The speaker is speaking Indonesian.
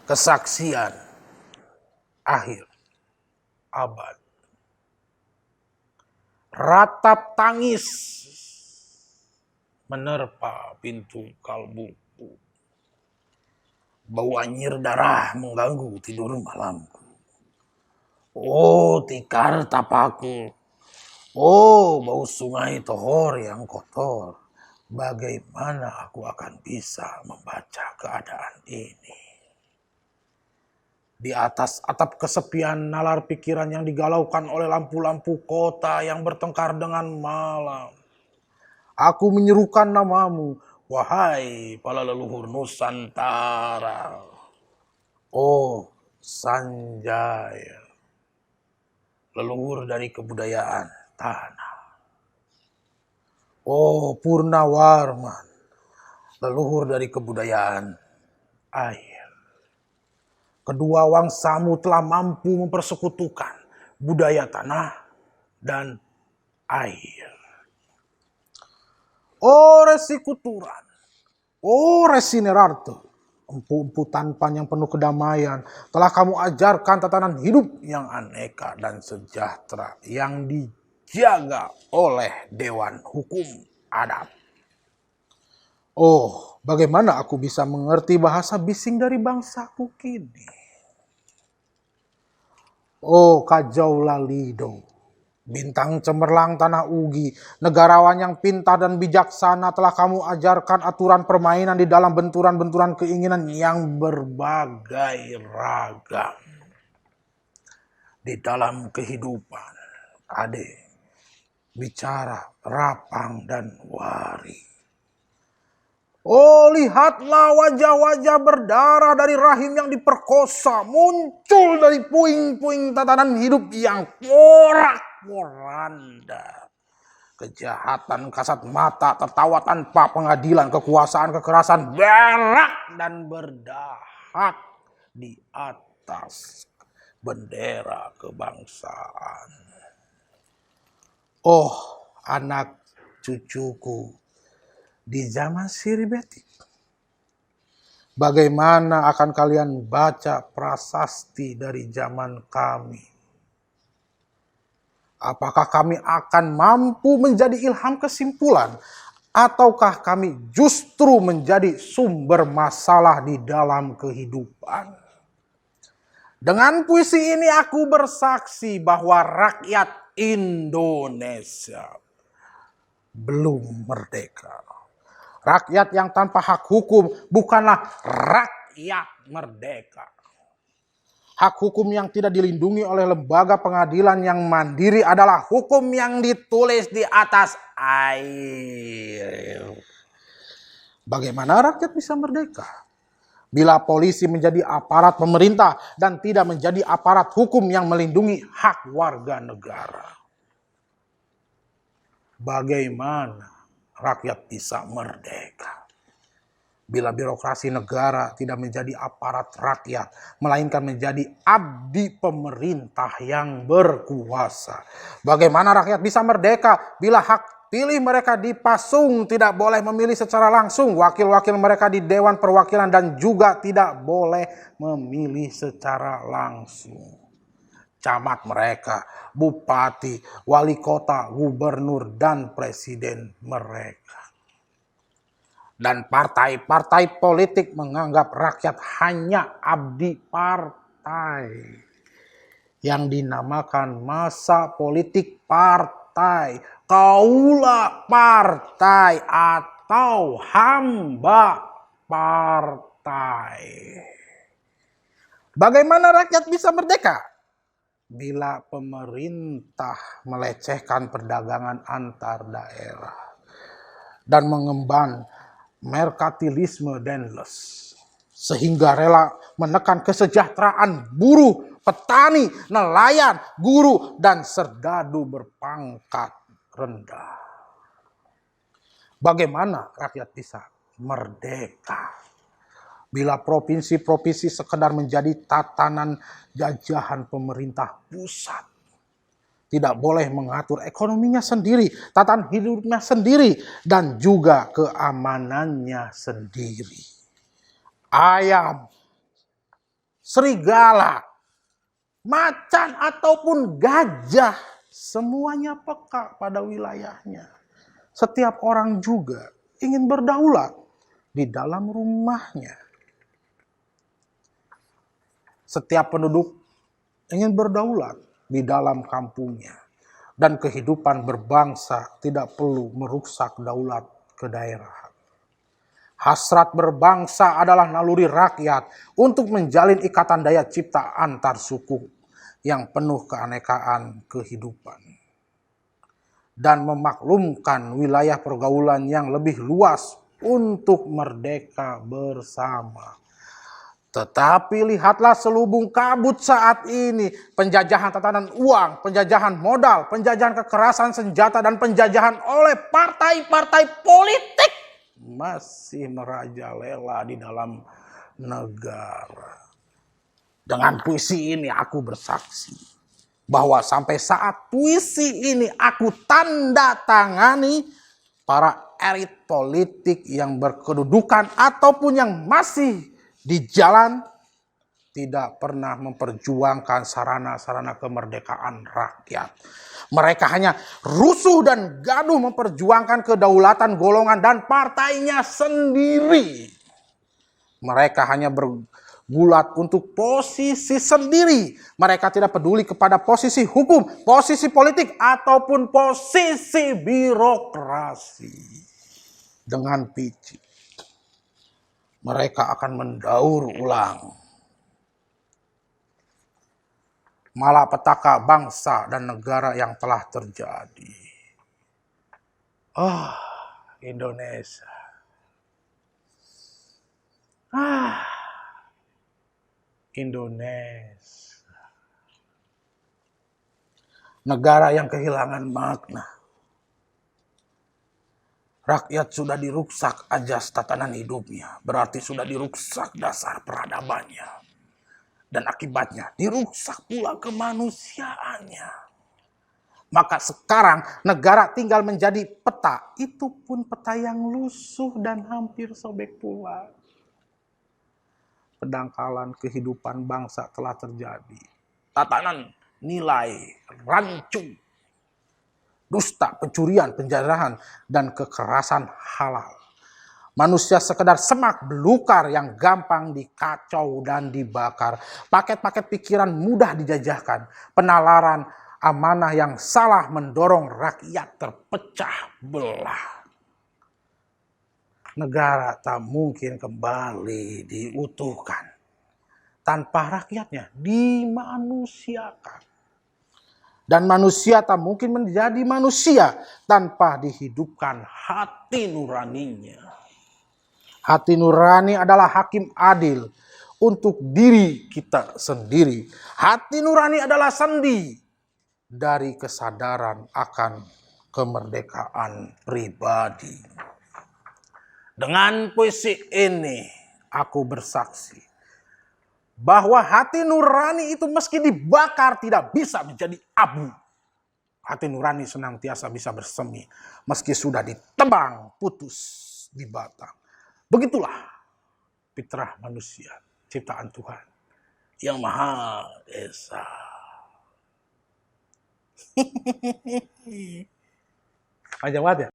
kesaksian akhir abad. Ratap tangis menerpa pintu kalbuku. Bau anyir darah mengganggu tidur malamku. Oh, tikar tapaku. Oh, bau sungai Tohor yang kotor. Bagaimana aku akan bisa membaca keadaan ini? Di atas atap kesepian nalar pikiran yang digalaukan oleh lampu-lampu kota yang bertengkar dengan malam. Aku menyerukan namamu, wahai para leluhur Nusantara. Oh, Sanjaya, leluhur dari kebudayaan tanah. Oh, Purnawarman, leluhur dari kebudayaan air. Kedua wangsamu telah mampu mempersekutukan budaya tanah dan air. Oh, Resi Kuturan, oh Resi Nerarto, empu-empu tanpan yang penuh kedamaian, telah kamu ajarkan tatanan hidup yang aneka dan sejahtera yang dijaga oleh Dewan Hukum Adat. Oh, bagaimana aku bisa mengerti bahasa bising dari bangsaku kini? Oh, Kajau Lalido, bintang cemerlang tanah Ugi, negarawan yang pintar dan bijaksana, telah kamu ajarkan aturan permainan di dalam benturan-benturan keinginan yang berbagai ragam. Di dalam kehidupan, ade, bicara, rapang, dan wari. Oh, lihatlah wajah-wajah berdarah dari rahim yang diperkosa, muncul dari puing-puing tatanan hidup yang porak-poranda. Kejahatan kasat mata, tertawa tanpa pengadilan, kekuasaan, kekerasan, berak dan berdahak di atas bendera kebangsaan. Oh, anak cucuku di zaman Siribeti, bagaimana akan kalian baca prasasti dari zaman kami? Apakah kami akan mampu menjadi ilham kesimpulan, ataukah kami justru menjadi sumber masalah di dalam kehidupan? Dengan puisi ini aku bersaksi bahwa rakyat Indonesia belum merdeka. Rakyat yang tanpa hak hukum bukanlah rakyat merdeka. Hak hukum yang tidak dilindungi oleh lembaga pengadilan yang mandiri adalah hukum yang ditulis di atas air. Bagaimana rakyat bisa merdeka bila polisi menjadi aparat pemerintah dan tidak menjadi aparat hukum yang melindungi hak warga negara? Bagaimana rakyat bisa merdeka bila birokrasi negara tidak menjadi aparat rakyat, melainkan menjadi abdi pemerintah yang berkuasa? Bagaimana rakyat bisa merdeka bila hak pilih mereka dipasung, tidak boleh memilih secara langsung wakil-wakil mereka di Dewan Perwakilan, dan juga tidak boleh memilih secara langsung camat mereka, bupati, wali kota, gubernur, dan presiden mereka? Dan partai-partai politik menganggap rakyat hanya abdi partai yang dinamakan massa politik partai, kaula partai, atau hamba partai. Bagaimana rakyat bisa merdeka bila pemerintah melecehkan perdagangan antar daerah dan mengemban merkantilisme denles, sehingga rela menekan kesejahteraan buruh, petani, nelayan, guru, dan serdadu berpangkat rendah? Bagaimana rakyat bisa merdeka bila provinsi-provinsi sekedar menjadi tatanan jajahan pemerintah pusat? Tidak boleh mengatur ekonominya sendiri, tatanan hidupnya sendiri, dan juga keamanannya sendiri. Ayam serigala, macan ataupun gajah, semuanya peka pada wilayahnya. Setiap orang juga ingin berdaulat di dalam rumahnya. Setiap penduduk ingin berdaulat di dalam kampungnya. Dan kehidupan berbangsa tidak perlu merusak daulat kedaerahan. Hasrat berbangsa adalah naluri rakyat untuk menjalin ikatan daya cipta antar suku yang penuh keanekaan kehidupan. Dan memaklumkan wilayah pergaulan yang lebih luas untuk merdeka bersama. Tetapi lihatlah selubung kabut saat ini. Penjajahan tatanan uang, penjajahan modal, penjajahan kekerasan senjata, dan penjajahan oleh partai-partai politik masih merajalela di dalam negara. Dengan puisi ini aku bersaksi bahwa sampai saat puisi ini aku tanda tangani, para elit politik yang berkedudukan ataupun yang masih di jalan tidak pernah memperjuangkan sarana-sarana kemerdekaan rakyat. Mereka hanya rusuh dan gaduh memperjuangkan kedaulatan golongan dan partainya sendiri. Mereka hanya bergulat untuk posisi sendiri. Mereka tidak peduli kepada posisi hukum, posisi politik, ataupun posisi birokrasi. Dengan picik mereka akan mendaur ulang malapetaka bangsa dan negara yang telah terjadi. Indonesia. Indonesia. Negara yang kehilangan makna. Rakyat sudah diruksak ajas tatanan hidupnya. Berarti sudah diruksak dasar peradabannya. Dan akibatnya diruksak pula kemanusiaannya. Maka sekarang negara tinggal menjadi peta. Itu pun peta yang lusuh dan hampir sobek pula. Pendangkalan kehidupan bangsa telah terjadi. Tatanan nilai rancu, dusta, pencurian, penjarahan, dan kekerasan halal. Manusia sekedar semak belukar yang gampang dikacau dan dibakar. Paket-paket pikiran mudah dijajahkan. Penalaran amanah yang salah mendorong rakyat terpecah belah. Negara tak mungkin kembali diutuhkan tanpa rakyatnya dimanusiakan. Dan manusia tak mungkin menjadi manusia tanpa dihidupkan hati nuraninya. Hati nurani adalah hakim adil untuk diri kita sendiri. Hati nurani adalah sendi dari kesadaran akan kemerdekaan pribadi. Dengan puisi ini aku bersaksi bahwa hati nurani itu meski dibakar tidak bisa menjadi abu. Hati nurani senantiasa bisa bersemi meski sudah ditebang putus di batang. Begitulah fitrah manusia, ciptaan Tuhan yang Maha Esa. Panjang banget ya?